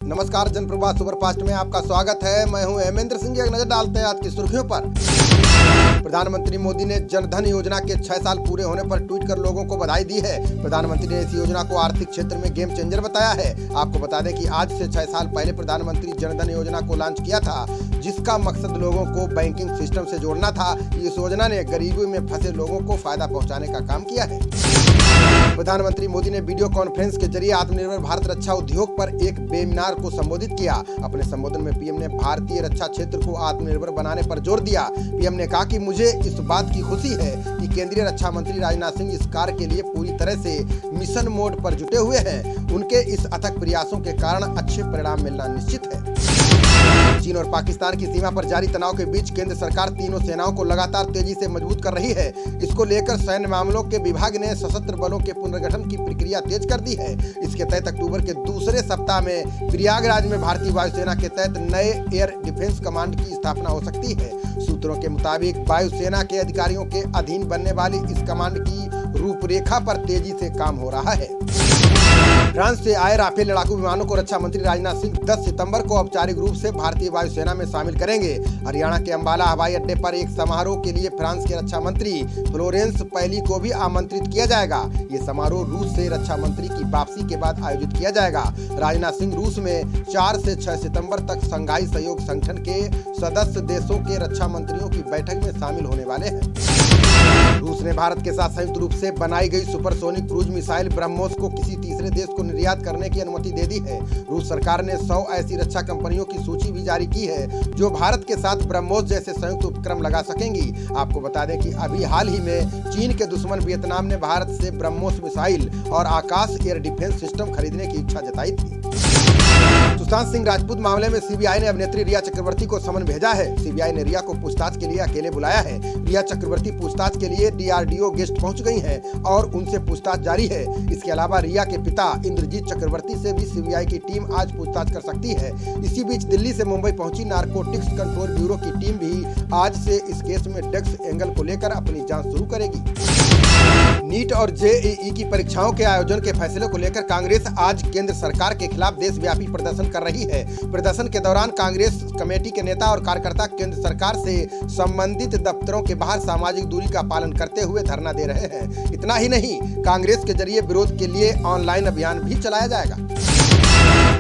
नमस्कार, जनप्रवाह सुपरफास्ट में आपका स्वागत है। मैं हूं हेमेंद्र सिंह। एक नजर डालते हैं आज की सुर्खियों पर। प्रधानमंत्री मोदी ने जन धन योजना के 6 साल पूरे होने पर ट्वीट कर लोगों को बधाई दी है। प्रधानमंत्री ने इस योजना को आर्थिक क्षेत्र में गेम चेंजर बताया है। आपको बता दें कि आज से 6 साल पहले प्रधानमंत्री जन धन योजना को लॉन्च किया था, जिसका मकसद लोगों को बैंकिंग सिस्टम से जोड़ना था। इस योजना ने गरीबी में फंसे लोगों को फायदा पहुँचाने का काम किया है। प्रधानमंत्री मोदी ने वीडियो कॉन्फ्रेंस के जरिए आत्मनिर्भर भारत रक्षा उद्योग पर एक वेबिनार को संबोधित किया। अपने संबोधन में पीएम ने भारतीय रक्षा क्षेत्र को आत्मनिर्भर बनाने पर जोर दिया। पीएम ने कहा कि मुझे इस बात की खुशी है कि केंद्रीय रक्षा मंत्री राजनाथ सिंह इस कार्य के लिए पूरी तरह से मिशन मोड पर जुटे हुए हैं। उनके इस अथक प्रयासों के कारण अच्छे परिणाम मिलना निश्चित है। चीन और पाकिस्तान की सीमा पर जारी तनाव के बीच केंद्र सरकार तीनों सेनाओं को लगातार तेजी से मजबूत कर रही है। इसको लेकर सैन्य मामलों के विभाग ने सशस्त्र बलों के पुनर्गठन की प्रक्रिया तेज कर दी है। इसके तहत अक्टूबर के दूसरे सप्ताह में प्रयागराज में भारतीय वायुसेना के तहत नए एयर डिफेंस कमांड की स्थापना हो सकती है। सूत्रों के मुताबिक वायुसेना के अधिकारियों के अधीन बनने वाली इस कमांड की रूपरेखा पर तेजी से काम हो रहा है। फ्रांस से आए राफेल लड़ाकू विमानों को रक्षा मंत्री राजनाथ सिंह 10 सितंबर को औपचारिक रूप से भारतीय वायुसेना में शामिल करेंगे। हरियाणा के अंबाला हवाई अड्डे पर एक समारोह के लिए फ्रांस के रक्षा मंत्री फ्लोरेंस पैली को भी आमंत्रित किया जाएगा। ये समारोह रूस से रक्षा मंत्री की वापसी के बाद आयोजित किया जाएगा। राजनाथ सिंह रूस में 4 से 6 सितंबर तक संघाई सहयोग संगठन के सदस्य देशों के रक्षा मंत्रियों की बैठक में शामिल होने वाले हैं। रूस ने भारत के साथ संयुक्त रूप से बनाई गई सुपरसोनिक क्रूज मिसाइल ब्रह्मोस को किसी तीसरे देश को निर्यात करने की अनुमति दे दी है। रूस सरकार ने 100 ऐसी रक्षा कंपनियों की सूची भी जारी की है जो भारत के साथ ब्रह्मोस जैसे संयुक्त उपक्रम लगा सकेंगी। आपको बता दें कि अभी हाल ही में चीन के दुश्मन वियतनाम ने भारत से ब्रह्मोस मिसाइल और आकाश एयर डिफेंस सिस्टम खरीदने की इच्छा जताई थी। सुशांत सिंह राजपूत मामले में सीबीआई ने अभिनेत्री रिया चक्रवर्ती को समन भेजा है। सीबीआई ने रिया को पूछताछ के लिए अकेले बुलाया है। रिया चक्रवर्ती पूछताछ के लिए डीआरडीओ गेस्ट पहुंच गई हैं और उनसे पूछताछ जारी है। इसके अलावा रिया के पिता इंद्रजीत चक्रवर्ती से भी सीबीआई की टीम आज पूछताछ कर सकती है। इसी बीच दिल्ली से मुंबई पहुंची नारकोटिक्स कंट्रोल ब्यूरो की टीम भी आज से इस केस में ड्रग्स एंगल को लेकर अपनी जाँच शुरू करेगी। नीट और जेईई की परीक्षाओं के आयोजन के फैसले को लेकर कांग्रेस आज केंद्र सरकार के खिलाफ देशव्यापी प्रदर्शन कर रही है। प्रदर्शन के दौरान कांग्रेस कमेटी के नेता और कार्यकर्ता केंद्र सरकार से संबंधित दफ्तरों के बाहर सामाजिक दूरी का पालन करते हुए धरना दे रहे हैं। इतना ही नहीं, कांग्रेस के जरिए विरोध के लिए ऑनलाइन अभियान भी चलाया जाएगा।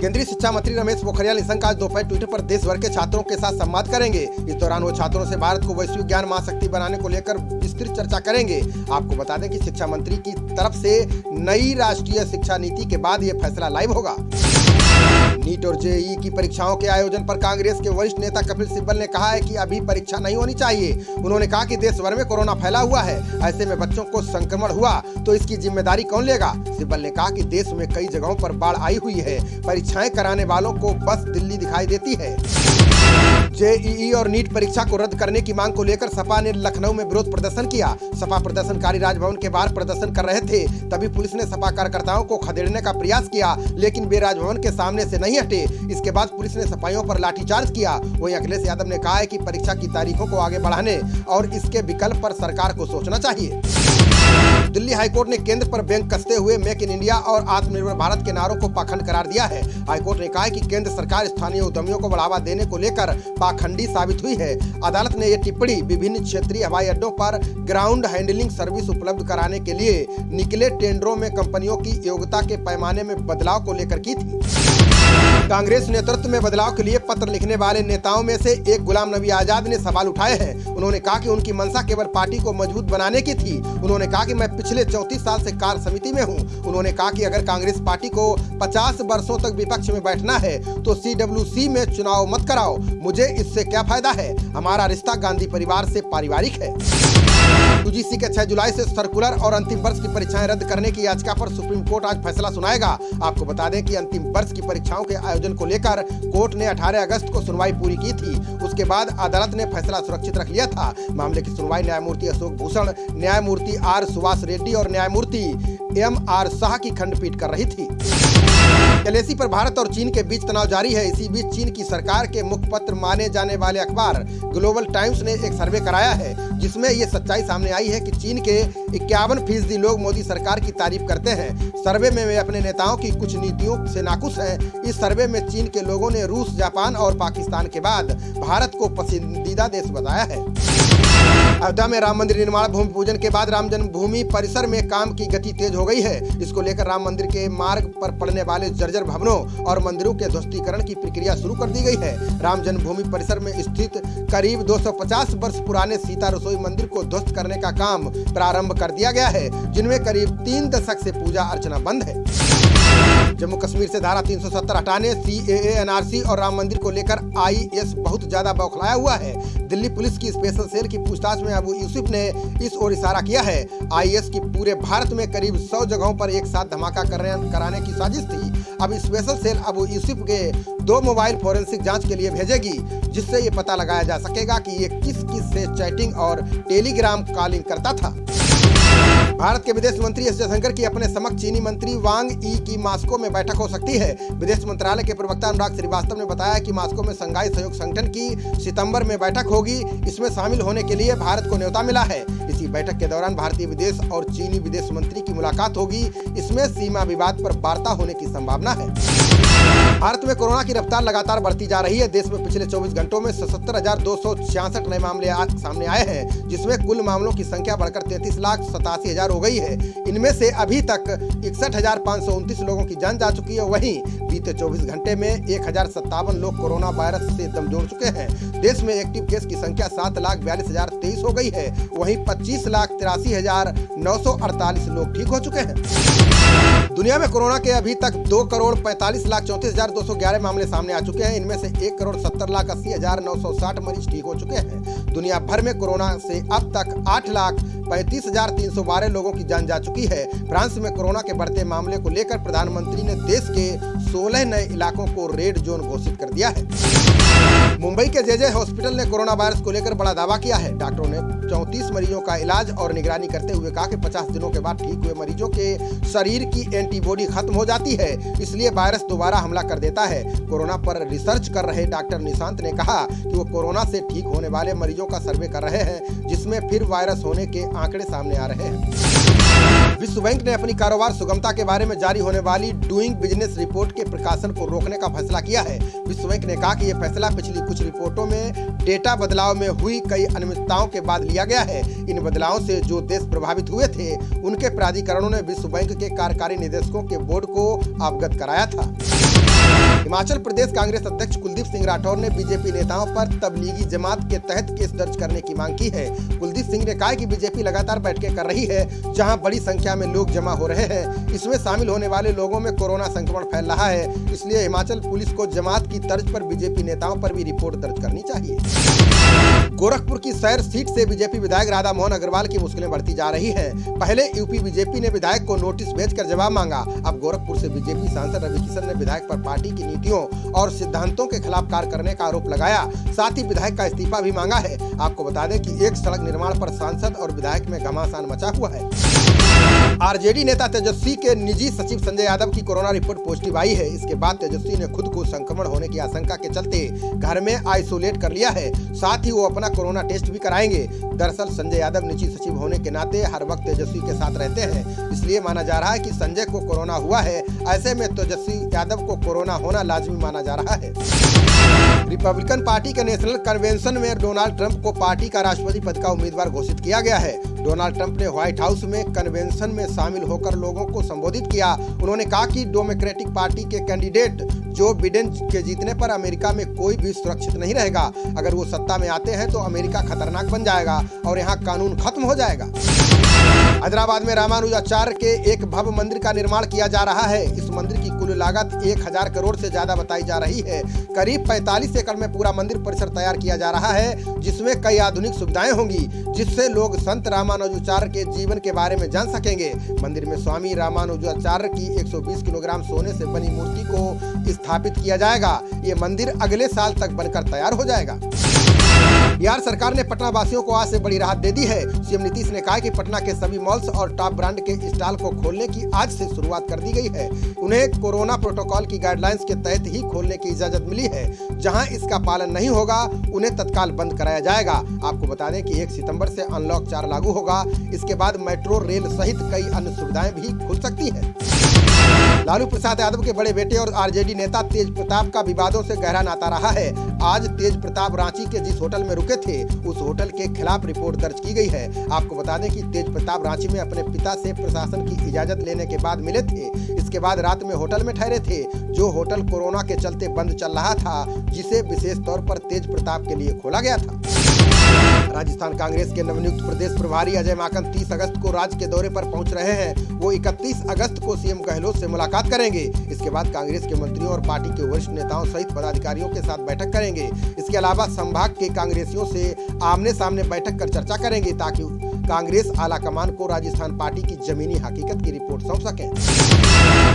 केंद्रीय शिक्षा मंत्री रमेश पोखरियाल निशंक आज दोपहर ट्विटर पर देश भर के छात्रों के साथ संवाद करेंगे। इस दौरान वो छात्रों से भारत को वैश्विक ज्ञान महाशक्ति बनाने को लेकर विस्तृत चर्चा करेंगे। आपको बता दें कि शिक्षा मंत्री की तरफ से नई राष्ट्रीय शिक्षा नीति के बाद ये फैसला लाइव होगा। नीट और जेईई की परीक्षाओं के आयोजन पर कांग्रेस के वरिष्ठ नेता कपिल सिब्बल ने कहा है कि अभी परीक्षा नहीं होनी चाहिए। उन्होंने कहा कि देश भर में कोरोना फैला हुआ है, ऐसे में बच्चों को संक्रमण हुआ तो इसकी जिम्मेदारी कौन लेगा। सिब्बल ने कहा कि देश में कई जगहों पर बाढ़ आई हुई है, परीक्षाएं कराने वालों को बस दिल्ली दिखाई देती है। जेईई और नीट परीक्षा को रद्द करने की मांग को लेकर सपा ने लखनऊ में विरोध प्रदर्शन किया। सपा प्रदर्शनकारी राजभवन के बाहर प्रदर्शन कर रहे थे, तभी पुलिस ने सपा कार्यकर्ताओं को खदेड़ने का प्रयास किया, लेकिन वे राजभवन के सामने से नहीं हटे। इसके बाद पुलिस ने सपाइयों पर लाठीचार्ज किया। वहीं अखिलेश यादव ने कहा है कि परीक्षा की तारीखों को आगे बढ़ाने और इसके विकल्प पर सरकार को सोचना चाहिए। दिल्ली हाईकोर्ट ने केंद्र पर बैंक कसते हुए मेक इन इंडिया और आत्मनिर्भर भारत के नारों को पाखंड करार दिया है। हाईकोर्ट ने कहा है कि केंद्र सरकार स्थानीय उद्यमियों को बढ़ावा देने को लेकर पाखंडी साबित हुई है। अदालत ने ये टिप्पणी विभिन्न क्षेत्रीय हवाई अड्डों पर ग्राउंड हैंडलिंग सर्विस उपलब्ध कराने के लिए निकले टेंडरों में कंपनियों की योग्यता के पैमाने में बदलाव को लेकर की थी। कांग्रेस नेतृत्व में बदलाव के लिए पत्र लिखने वाले नेताओं में से एक गुलाम नबी आजाद ने सवाल उठाए हैं। उन्होंने कहा कि उनकी मंशा केवल पार्टी को मजबूत बनाने की थी। उन्होंने कहा कि मैं पिछले 34 साल से कार्य समिति में हूं। उन्होंने कहा कि अगर कांग्रेस पार्टी को 50 वर्षों तक विपक्ष में बैठना है तो CWC में चुनाव मत कराओ, मुझे इससे क्या फायदा है। हमारा रिश्ता गांधी परिवार से पारिवारिक है। यूजीसी के 6 जुलाई से सर्कुलर और अंतिम वर्ष की परीक्षाएं रद्द करने की याचिका पर सुप्रीम कोर्ट आज फैसला सुनाएगा। आपको बता दें कि अंतिम वर्ष की परीक्षाओं के आयोजन को लेकर कोर्ट ने 18 अगस्त को सुनवाई पूरी की थी। उसके बाद अदालत ने फैसला सुरक्षित रख लिया था। मामले की सुनवाई न्यायमूर्ति अशोक भूषण, न्यायमूर्ति आर सुभाष रेड्डी और न्यायमूर्ति MR शाह की खंडपीठ कर रही थी। एलएसी पर भारत और चीन के बीच तनाव जारी है। इसी बीच चीन की सरकार के मुखपत्र माने जाने वाले अखबार ग्लोबल टाइम्स ने एक सर्वे कराया है, जिसमें ये सच्चाई सामने आई है कि चीन के 51% लोग मोदी सरकार की तारीफ करते हैं। सर्वे में वे अपने नेताओं की कुछ नीतियों से नाखुश हैं। इस सर्वे में चीन के लोगों ने रूस, जापान और पाकिस्तान के बाद भारत को पसंदीदा देश बताया है। अयोध्या में राम मंदिर निर्माण भूमि पूजन के बाद राम जन्मभूमि परिसर में काम की गति तेज हो गई है। इसको लेकर राम मंदिर के मार्ग पर पड़ने वाले जर्जर भवनों और मंदिरों के ध्वस्तीकरण की प्रक्रिया शुरू कर दी गई है। राम जन्मभूमि परिसर में स्थित करीब 250 वर्ष पुराने सीता रसोई मंदिर को ध्वस्त करने का काम प्रारंभ कर दिया गया है, जिनमें करीब 3 दशक से पूजा अर्चना बंद है। जम्मू कश्मीर से धारा 370 हटाने, CAA, NRC और राम मंदिर को लेकर IS बहुत ज्यादा बौखलाया हुआ है। दिल्ली पुलिस की स्पेशल सेल की पूछताछ में अबू यूसुफ ने इस ओर इशारा किया है। IS की पूरे भारत में करीब 100 जगहों पर एक साथ धमाका कराने की साजिश थी। अब स्पेशल सेल अबू यूसुफ के 2 मोबाइल फोरेंसिक जांच के लिए भेजेगी, जिससे ये पता लगाया जा सकेगा कि ये किस से चैटिंग और टेलीग्राम कॉलिंग करता था। भारत के विदेश मंत्री एस जयशंकर की अपने समक्ष चीनी मंत्री वांग यी की मास्को में बैठक हो सकती है। विदेश मंत्रालय के प्रवक्ता अनुराग श्रीवास्तव ने बताया कि मास्को में शंघाई सहयोग संगठन की सितंबर में बैठक होगी। इसमें शामिल होने के लिए भारत को न्योता मिला है। इसी बैठक के दौरान भारतीय विदेश और चीनी विदेश मंत्री की मुलाकात होगी। इसमें सीमा विवाद पर वार्ता होने की संभावना है। भारत में कोरोना की रफ्तार लगातार बढ़ती जा रही है। देश में पिछले 24 घंटों में 77,266 नए मामले सामने आए हैं, जिसमें कुल मामलों की संख्या बढ़कर 33,87,000 हो गई है। इनमें से अभी तक 61,529 लोगों की जान जा चुकी है। वहीं बीते 24 घंटे में 1,057 लोग कोरोना वायरस से दम जोड़ चुके हैं। देश में एक्टिव केस की संख्या 7,42,023 हो गई है। वहीं 25,83,948 लोग ठीक हो चुके हैं। दुनिया में कोरोना के अभी तक 2,45,34,211 मामले सामने आ चुके हैं। इनमें से 1,70,80,960 मरीज ठीक हो चुके हैं। दुनिया भर में कोरोना से अब तक 8,35,312 लोगों की जान जा चुकी है। फ्रांस में कोरोना के बढ़ते मामले को लेकर प्रधानमंत्री ने देश के 16 नए इलाकों को रेड जोन घोषित कर दिया है। मुंबई के JJ हॉस्पिटल ने कोरोना वायरस को लेकर बड़ा दावा किया है। डॉक्टरों ने 34 मरीजों का इलाज और निगरानी करते हुए कहा कि 50 दिनों के बाद ठीक हुए मरीजों के शरीर की एंटीबॉडी खत्म हो जाती है, इसलिए वायरस दोबारा हमला कर देता है। कोरोना पर रिसर्च कर रहे डॉक्टर निशांत ने कहा कि वो कोरोना से ठीक होने वाले मरीजों का सर्वे कर रहे हैं, जिसमें फिर वायरस होने के आंकड़े सामने आ रहे हैं। विश्व बैंक ने अपनी कारोबार सुगमता के बारे में जारी होने वाली डूइंग बिजनेस रिपोर्ट के प्रकाशन को रोकने का फैसला किया है। विश्व बैंक ने कहा कि यह फैसला पिछली कुछ रिपोर्टों में डेटा बदलाव में हुई कई अनियमितताओं के बाद लिया गया है। इन बदलावों से जो देश प्रभावित हुए थे, उनके प्राधिकरणों ने विश्व बैंक के कार्यकारी निदेशकों के बोर्ड को अवगत कराया था। हिमाचल प्रदेश कांग्रेस अध्यक्ष कुलदीप सिंह राठौर ने बीजेपी नेताओं पर तबलीगी जमात के तहत केस दर्ज करने की मांग की है। कुलदीप सिंह ने कहा कि बीजेपी लगातार बैठकें कर रही है, जहां बड़ी संख्या में लोग जमा हो रहे हैं। इसमें शामिल होने वाले लोगों में कोरोना संक्रमण फैल रहा है, इसलिए हिमाचल पुलिस को जमात की तर्ज पर बीजेपी नेताओं पर भी रिपोर्ट दर्ज करनी चाहिए। गोरखपुर की सैर सीट से बीजेपी विधायक राधा मोहन अग्रवाल की मुश्किलें बढ़ती जा रही हैं। पहले यूपी बीजेपी ने विधायक को नोटिस भेजकर जवाब मांगा। अब गोरखपुर से बीजेपी सांसद रवि किशन ने विधायक पर पार्टी की नीतियों और सिद्धांतों के खिलाफ कार्य करने का आरोप लगाया। साथ ही विधायक का इस्तीफा भी मांगा है। आपको बता दें कि एक सड़क निर्माण पर सांसद और विधायक में घमासान मचा हुआ है। आरजेडी नेता तेजस्वी के निजी सचिव संजय यादव की कोरोना रिपोर्ट पॉजिटिव आई है। इसके बाद तेजस्वी ने खुद को संक्रमण होने की आशंका के चलते घर में आइसोलेट कर लिया है। साथ ही वो अपना कोरोना टेस्ट भी कराएंगे। दरअसल संजय यादव निजी सचिव होने के नाते हर वक्त तेजस्वी के साथ रहते हैं, इसलिए माना जा रहा है कि संजय को कोरोना हुआ है। ऐसे में तेजस्वी यादव को कोरोना होना लाजमी माना जा रहा है। रिपब्लिकन पार्टी के नेशनल कन्वेंशन में डोनाल्ड ट्रंप को पार्टी का राष्ट्रपति पद का उम्मीदवार घोषित किया गया है। डोनाल्ड ट्रंप ने व्हाइट हाउस में कन्वेंशन में शामिल होकर लोगों को संबोधित किया। उन्होंने कहा कि डेमोक्रेटिक पार्टी के कैंडिडेट जो बिडेन के जीतने पर अमेरिका में कोई भी सुरक्षित नहीं रहेगा। अगर वो सत्ता में आते हैं तो अमेरिका खतरनाक बन जाएगा और यहाँ कानून खत्म हो जाएगा। हैदराबाद में रामानुजाचार्य के एक भव्य मंदिर का निर्माण किया जा रहा है। इस मंदिर की कुल लागत 1000 करोड़ से ज्यादा बताई जा रही है। करीब 45 एकड़ में पूरा मंदिर परिसर तैयार किया जा रहा है, जिसमें कई आधुनिक सुविधाएं होंगी, जिससे लोग संत रामानुजाचार्य के जीवन के बारे में जान सकेंगे। मंदिर में स्वामी रामानुजाचार्य की 120 किलोग्राम सोने से बनी मूर्ति को स्थापित किया जाएगा। ये मंदिर अगले साल तक बनकर तैयार हो जाएगा। बिहार सरकार ने पटना वासियों को आज से बड़ी राहत दे दी है। सीएम नीतीश ने कहा कि पटना के सभी मॉल्स और टॉप ब्रांड के स्टॉल को खोलने की आज से शुरुआत कर दी गई है। उन्हें कोरोना प्रोटोकॉल की गाइडलाइंस के तहत ही खोलने की इजाजत मिली है। जहां इसका पालन नहीं होगा उन्हें तत्काल बंद कराया जाएगा। आपको बता दें कि 1 सितंबर से अनलॉक 4 लागू होगा। इसके बाद मेट्रो, रेल सहित कई अन्य सुविधाएं भी खुल सकती है। लालू प्रसाद यादव के बड़े बेटे और आरजेडी नेता तेज प्रताप का विवादों से गहरा नाता रहा है। आज तेज प्रताप रांची के जिस होटल में रुके थे उस होटल के खिलाफ रिपोर्ट दर्ज की गई है। आपको बता दें कि तेज प्रताप रांची में अपने पिता से प्रशासन की इजाजत लेने के बाद मिले थे। इसके बाद रात में होटल में ठहरे थे, जो होटल कोरोना के चलते बंद चल रहा था, जिसे विशेष तौर पर तेज प्रताप के लिए खोला गया था। राजस्थान कांग्रेस के नवनियुक्त प्रदेश प्रभारी अजय माकन 30 अगस्त को राज्य के दौरे पर पहुंच रहे हैं। वो 31 अगस्त को सीएम गहलोत से मुलाकात करेंगे। इसके बाद कांग्रेस के मंत्रियों और पार्टी के वरिष्ठ नेताओं सहित पदाधिकारियों के साथ बैठक करेंगे। इसके अलावा संभाग के कांग्रेसियों से आमने सामने बैठक कर चर्चा करेंगे, ताकि कांग्रेस आला कमान को राजस्थान पार्टी की जमीनी हकीकत की रिपोर्ट सौंप सके।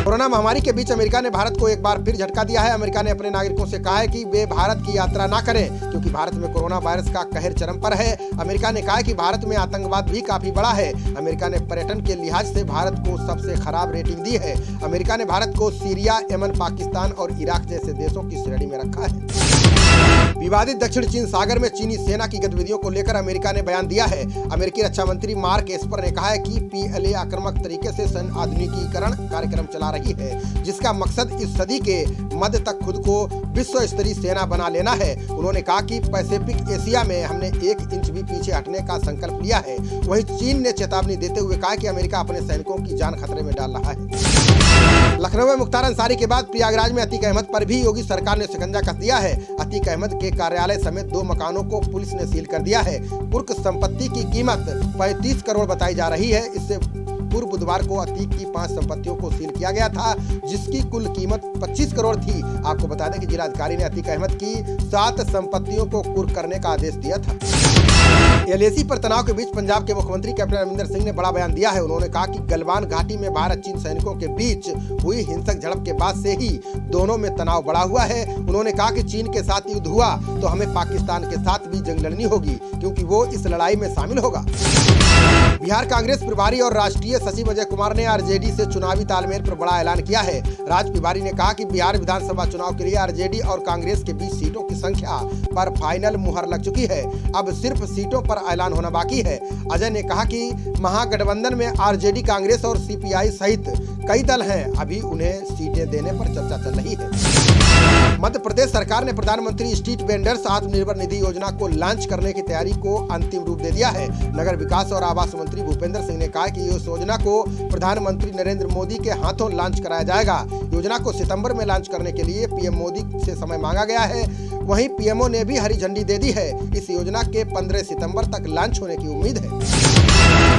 कोरोना महामारी के बीच अमेरिका ने भारत को एक बार फिर झटका दिया है। अमेरिका ने अपने नागरिकों से कहा है कि वे भारत की यात्रा न करें, क्योंकि भारत में कोरोना वायरस का कहर चरम पर है। अमेरिका ने कहा है कि भारत में आतंकवाद भी काफी बड़ा है। अमेरिका ने पर्यटन के लिहाज से भारत को सबसे खराब रेटिंग दी है। अमेरिका ने भारत को सीरिया, यमन, पाकिस्तान और इराक जैसे देशों की श्रेणी में रखा है। विवादित दक्षिण चीन सागर में चीनी सेना की गतिविधियों को लेकर अमेरिका ने बयान दिया है। अमेरिकी रक्षा मंत्री मार्क एस्पर ने कहा है कि पीएलए आक्रामक तरीके से सैन्य आधुनिकीकरण कार्यक्रम चला रही है, जिसका मकसद इस सदी के मध्य तक खुद को विश्व स्तरीय सेना बना लेना है। उन्होंने कहा कि पैसिफिक एशिया में हमने 1 इंच भी पीछे हटने का संकल्प लिया है। वहीं चीन ने चेतावनी देते हुए कहा कि अमेरिका अपने सैनिकों की जान खतरे में डाल रहा है। लखनऊ में मुख्तार अंसारी के बाद प्रयागराज में अतीक अहमद पर भी योगी सरकार ने शिकंजा कस दिया है। अतीक अहमद के कार्यालय समेत 2 मकानों को पुलिस ने सील कर दिया है। कुर्क संपत्ति की कीमत 35 करोड़ बताई जा रही है। इससे पूर्व बुधवार को अतीक की 5 संपत्तियों को सील किया गया था, जिसकी कुल कीमत 25 करोड़ थी। आपको बता दें कि जिलाधिकारी ने अतीक अहमद की 7 संपत्तियों को कुर्क करने का आदेश दिया था। एलएसी पर तनाव के बीच पंजाब के मुख्यमंत्री कैप्टन अमरिंदर सिंह ने बड़ा बयान दिया है। उन्होंने कहा कि गलवान घाटी में भारत चीन सैनिकों के बीच हुई हिंसक झड़प के बाद से ही दोनों में तनाव बढ़ा हुआ है। उन्होंने कहा कि चीन के साथ युद्ध हुआ तो हमें पाकिस्तान के साथ भी जंग लड़नी होगी, क्योंकि वो इस लड़ाई में शामिल होगा। बिहार कांग्रेस प्रभारी और राष्ट्रीय सचिव अजय कुमार ने आरजेडी से चुनावी तालमेल पर बड़ा ऐलान किया है। राज्य प्रभारी ने कहा कि बिहार विधानसभा चुनाव के लिए आरजेडी और कांग्रेस के बीच सीटों की संख्या पर फाइनल मुहर लग चुकी है। अब सिर्फ सीटों पर ऐलान होना बाकी है। अजय ने कहा कि महागठबंधन में आरजेडी, कांग्रेस और सीपीआई सहित कई दल हैं। अभी उन्हें सीटें देने पर चर्चा चल रही है। मध्य प्रदेश सरकार ने प्रधानमंत्री स्ट्रीट वेंडर्स आत्मनिर्भर निधि योजना को लॉन्च करने की तैयारी को अंतिम रूप दे दिया है। नगर विकास और आवास मंत्री भूपेंद्र सिंह ने कहा कि इस योजना को प्रधानमंत्री नरेंद्र मोदी के हाथों लॉन्च कराया जाएगा। योजना को सितंबर में लॉन्च करने के लिए पीएम मोदी से समय मांगा गया है। वहीं पीएमओ ने भी हरी झंडी दे दी है। इस योजना के 15 सितंबर तक लॉन्च होने की उम्मीद है।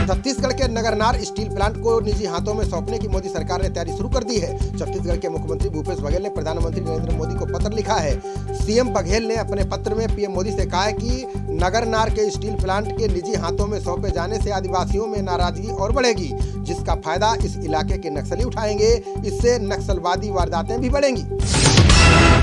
छत्तीसगढ़ के नगरनार स्टील प्लांट को निजी हाथों में सौंपने की मोदी सरकार ने तैयारी शुरू कर दी है। छत्तीसगढ़ के मुख्यमंत्री भूपेश बघेल ने प्रधानमंत्री नरेंद्र मोदी को पत्र लिखा है। सीएम बघेल ने अपने पत्र में पीएम मोदी से कहा है कि नगरनार के स्टील प्लांट के निजी हाथों में सौंपे जाने से आदिवासियों में नाराजगी और बढ़ेगी, जिसका फायदा इस इलाके के नक्सली उठाएंगे। इससे नक्सलवादी वारदातें भी बढ़ेंगी।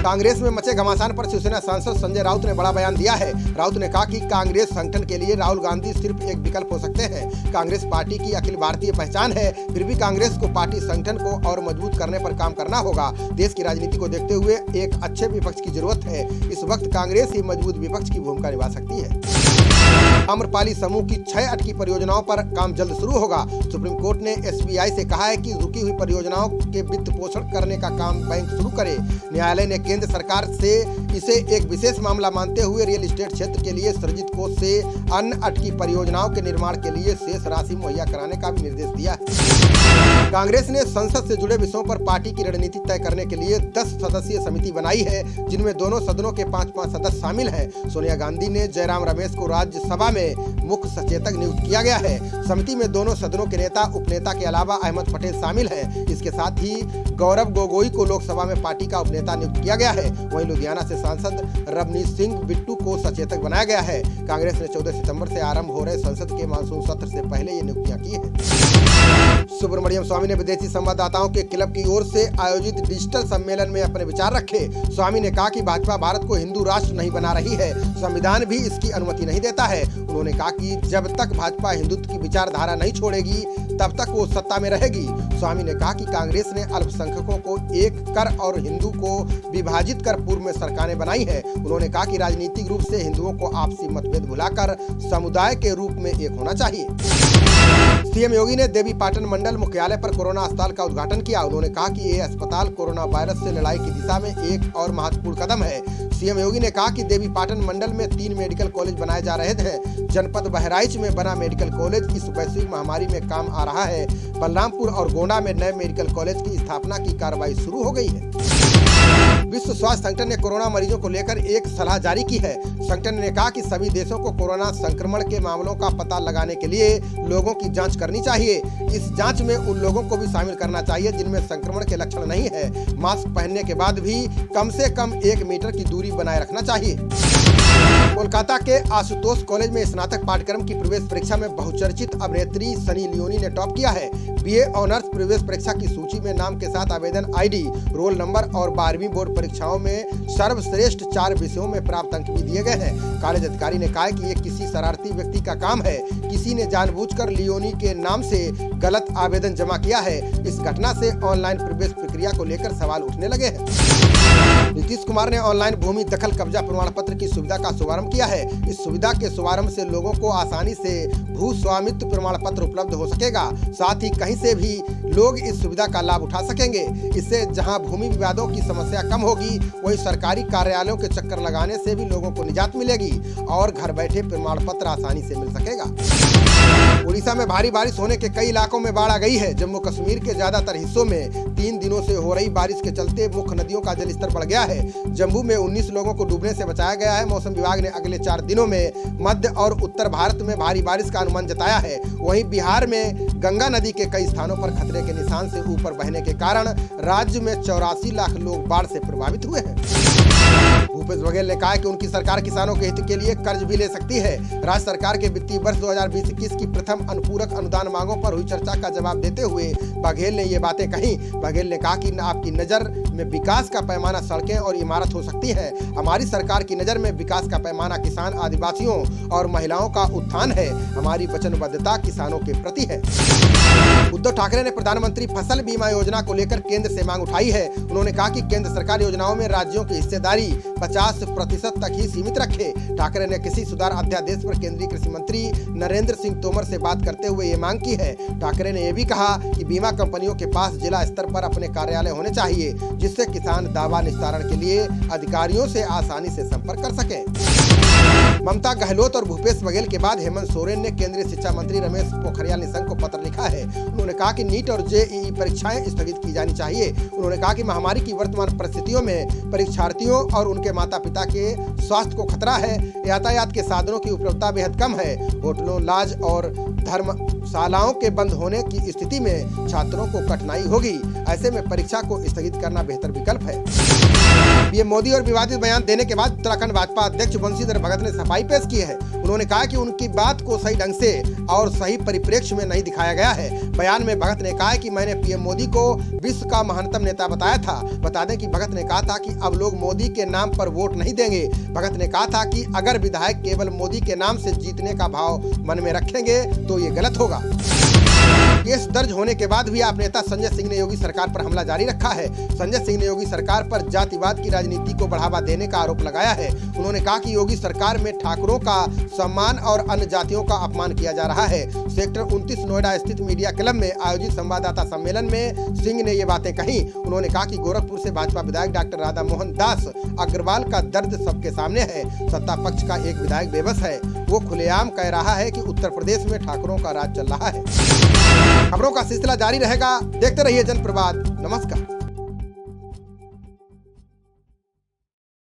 कांग्रेस में मचे घमासान पर शिवसेना सांसद संजय राउत ने बड़ा बयान दिया है। राउत ने कहा कि कांग्रेस संगठन के लिए राहुल गांधी सिर्फ एक विकल्प हो सकते हैं। कांग्रेस पार्टी की अखिल भारतीय पहचान है, फिर भी कांग्रेस को पार्टी संगठन को और मजबूत करने पर काम करना होगा। देश की राजनीति को देखते हुए एक अच्छे विपक्ष की जरूरत है। इस वक्त कांग्रेस ही मजबूत विपक्ष की भूमिका निभा सकती है। आम्रपाली समूह की 6 अटकी परियोजनाओं पर काम जल्द शुरू होगा। सुप्रीम कोर्ट ने एसबीआई से कहा है कि रुकी हुई परियोजनाओं के वित्त पोषण करने का काम बैंक शुरू करे। न्यायालय ने केंद्र सरकार से इसे एक विशेष मामला मानते हुए रियल एस्टेट क्षेत्र के लिए सृजित कोष से अन्य अटकी परियोजनाओं के निर्माण के लिए शेष राशि मुहैया कराने का भी निर्देश दिया है। कांग्रेस ने संसद से जुड़े विषयों पर पार्टी की रणनीति तय करने के लिए 10 सदस्यीय समिति बनाई है, जिनमें दोनों सदनों के 5-5 सदस्य शामिल हैं। सोनिया गांधी ने जयराम रमेश को राज्यसभा में मुख्य सचेतक नियुक्त किया गया है। समिति में दोनों सदनों के नेता उपनेता के अलावा अहमद पटेल शामिल हैं। इसके साथ ही गौरव गोगोई को लोकसभा में पार्टी का उपनेता नियुक्त किया गया है। वहीं लुधियाना से सांसद रवनीत सिंह बिट्टू को सचेतक बनाया गया है। कांग्रेस ने 14 सितंबर से आरंभ हो रहे संसद के मानसून सत्र से पहले ये नियुक्तियां की है। सुब्रमण्यम स्वामी ने विदेशी संवाददाताओं के क्लब की ओर से आयोजित डिजिटल सम्मेलन में अपने विचार रखे। स्वामी ने कहा कि भाजपा भारत को हिंदू राष्ट्र नहीं बना रही है, संविधान भी इसकी अनुमति नहीं देता है। उन्होंने कहा कि जब तक भाजपा हिंदुत्व की विचारधारा नहीं छोड़ेगी तब तक वो सत्ता में रहेगी। स्वामी ने कहा कि कांग्रेस ने अल्पसंख्यकों को एक कर और हिंदू को विभाजित कर पूर्व में सरकारें बनाई है। उन्होंने कहा कि राजनीतिक रूप से हिंदुओं को आपसी मतभेद भुलाकर समुदाय के रूप में एक होना चाहिए। सीएम योगी ने देवीपाटन मंडल मुख्यालय पर कोरोना अस्पताल का उद्घाटन किया। उन्होंने कहा कि ये अस्पताल कोरोना वायरस से लड़ाई की दिशा में एक और महत्वपूर्ण कदम है। सीएम योगी ने कहा कि देवीपाटन मंडल में 3 मेडिकल कॉलेज बनाए जा रहे हैं। जनपद बहराइच में बना मेडिकल कॉलेज इस वैश्विक महामारी में काम आ रहा है। बलरामपुर और गोंडा में नए मेडिकल कॉलेज की स्थापना की कार्रवाई शुरू हो गई है। विश्व स्वास्थ्य संगठन ने कोरोना मरीजों को लेकर एक सलाह जारी की है। संगठन ने कहा कि सभी देशों को कोरोना संक्रमण के मामलों का पता लगाने के लिए लोगों की जांच करनी चाहिए। इस जांच में उन लोगों को भी शामिल करना चाहिए जिनमें संक्रमण के लक्षण नहीं है। मास्क पहनने के बाद भी कम से कम 1 मीटर की दूरी बनाए रखना चाहिए। कोलकाता के आशुतोष कॉलेज में स्नातक पाठ्यक्रम की प्रवेश परीक्षा में बहुचर्चित अभिनेत्री सनी लियोनी ने टॉप किया है। बीए ऑनर्स प्रवेश परीक्षा की सूची में नाम के साथ आवेदन आईडी, रोल नंबर और 12वीं बोर्ड परीक्षाओं में सर्वश्रेष्ठ 4 विषयों में प्राप्त अंक भी दिए गए हैं। कॉलेज अधिकारी ने कहा कि ये किसी शरारती व्यक्ति का काम है। किसी ने जानबूझकर लियोनी के नाम से गलत आवेदन जमा किया है। इस घटना से ऑनलाइन प्रवेश प्रक्रिया को लेकर सवाल उठने लगे हैं। नीतीश कुमार ने ऑनलाइन भूमि दखल कब्जा प्रमाण पत्र की सुविधा का शुभारंभ किया है। इस सुविधा के शुभारंभ से लोगों को आसानी से भू स्वामित्व प्रमाण पत्र उपलब्ध हो सकेगा। साथ ही कहीं से भी लोग इस सुविधा का लाभ उठा सकेंगे। इससे जहां भूमि विवादों की समस्या कम होगी, वहीं सरकारी कार्यालयों के चक्कर लगाने से भी लोगों को निजात मिलेगी और घर बैठे प्रमाण पत्र आसानी से मिल सकेगा। उड़ीसा में भारी बारिश होने के कई इलाकों में बाढ़ आ गई है। जम्मू कश्मीर के ज्यादातर हिस्सों में 3 दिनों से हो रही बारिश के चलते मुख्य नदियों का जलस्तर बढ़ गया है। जम्मू में 19 लोगों को डूबने से बचाया गया है। मौसम विभाग ने अगले 4 दिनों में मध्य और उत्तर भारत में भारी बारिश का अनुमान जताया है। वहीं बिहार में गंगा नदी के कई स्थानों पर खतरे के निशान से ऊपर बहने के कारण राज्य में 84 लाख लोग बाढ़ से प्रभावित हुए हैं। भूपेश बघेल ने कहा कि उनकी सरकार किसानों के हित के लिए कर्ज भी ले सकती है। राज्य सरकार के वित्तीय वर्ष 2020-21 की प्रथम अनुपूरक अनुदान मांगों पर हुई चर्चा का जवाब देते हुए बघेल ने ये बातें कही। बघेल ने कहा कि आपकी नजर में विकास का पैमाना सड़कें और इमारत हो सकती है। हमारी सरकार की नजर में विकास का पैमाना किसान, आदिवासियों और महिलाओं का उत्थान है। हमारी वचनबद्धता किसानों के प्रति है। उद्धव ठाकरे ने प्रधानमंत्री फसल बीमा योजना को लेकर केंद्र से मांग उठाई है। उन्होंने कहा कि केंद्र सरकार योजनाओं में राज्यों की हिस्सेदारी 50% तक ही सीमित रखे। ठाकरे ने कृषि सुधार अध्यादेश पर केंद्रीय कृषि मंत्री नरेंद्र सिंह तोमर से बात करते हुए ये मांग की है। ठाकरे ने यह भी कहा कि बीमा कंपनियों के पास जिला स्तर पर अपने कार्यालय होने चाहिए, जिससे किसान दावा निस्तारण के लिए अधिकारियों से आसानी से संपर्क कर सके। ममता गहलोत और भूपेश बघेल के बाद हेमंत सोरेन ने केंद्रीय शिक्षा मंत्री रमेश पोखरियाल निशंक को पत्र लिखा है। उन्होंने कहा कि नीट और जेईई परीक्षाएं स्थगित की जानी चाहिए। उन्होंने कहा कि महामारी की वर्तमान परिस्थितियों में परीक्षार्थियों और उनके माता पिता के स्वास्थ्य को खतरा है। यातायात के साधनों की उपलब्धता बेहद कम है। होटलों, लॉज और धर्मशालाओं के बंद होने की स्थिति में छात्रों को कठिनाई होगी। ऐसे में परीक्षा को स्थगित करना बेहतर विकल्प है। पीएम मोदी और विवादित बयान देने के बाद उत्तराखंड भाजपा अध्यक्ष बंशीधर भगत ने सफाई पेश की है। उन्होंने कहा कि उनकी बात को सही ढंग से और सही परिप्रेक्ष्य में नहीं दिखाया गया है। बयान में भगत ने कहा कि मैंने पीएम मोदी को विश्व का महानतम नेता बताया था। बता दें कि भगत ने कहा था कि अब लोग मोदी के नाम पर वोट नहीं देंगे। भगत ने कहा था कि अगर विधायक केवल मोदी के नाम से जीतने का भाव मन में रखेंगे तो ये गलत होगा। केस दर्ज होने के बाद भी आप नेता संजय सिंह ने योगी सरकार पर हमला जारी रखा है। संजय सिंह ने योगी सरकार पर जातिवाद की राजनीति को बढ़ावा देने का आरोप लगाया है। उन्होंने कहा कि योगी सरकार में ठाकुरों का सम्मान और अन्य जातियों का अपमान किया जा रहा है। सेक्टर 29 नोएडा स्थित मीडिया क्लब में आयोजित संवाददाता सम्मेलन में सिंह ने ये बातें कही। उन्होंने कहा कि गोरखपुर से भाजपा विधायक डॉक्टर राधा मोहन दास अग्रवाल का दर्द सबके सामने है। सत्ता पक्ष का एक विधायक बेबस है। वो खुलेआम कह रहा है कि उत्तर प्रदेश में ठाकुरों का राज चल रहा है। खबरों का सिलसिला जारी रहेगा। देखते रहिए जनप्रवाद। नमस्कार।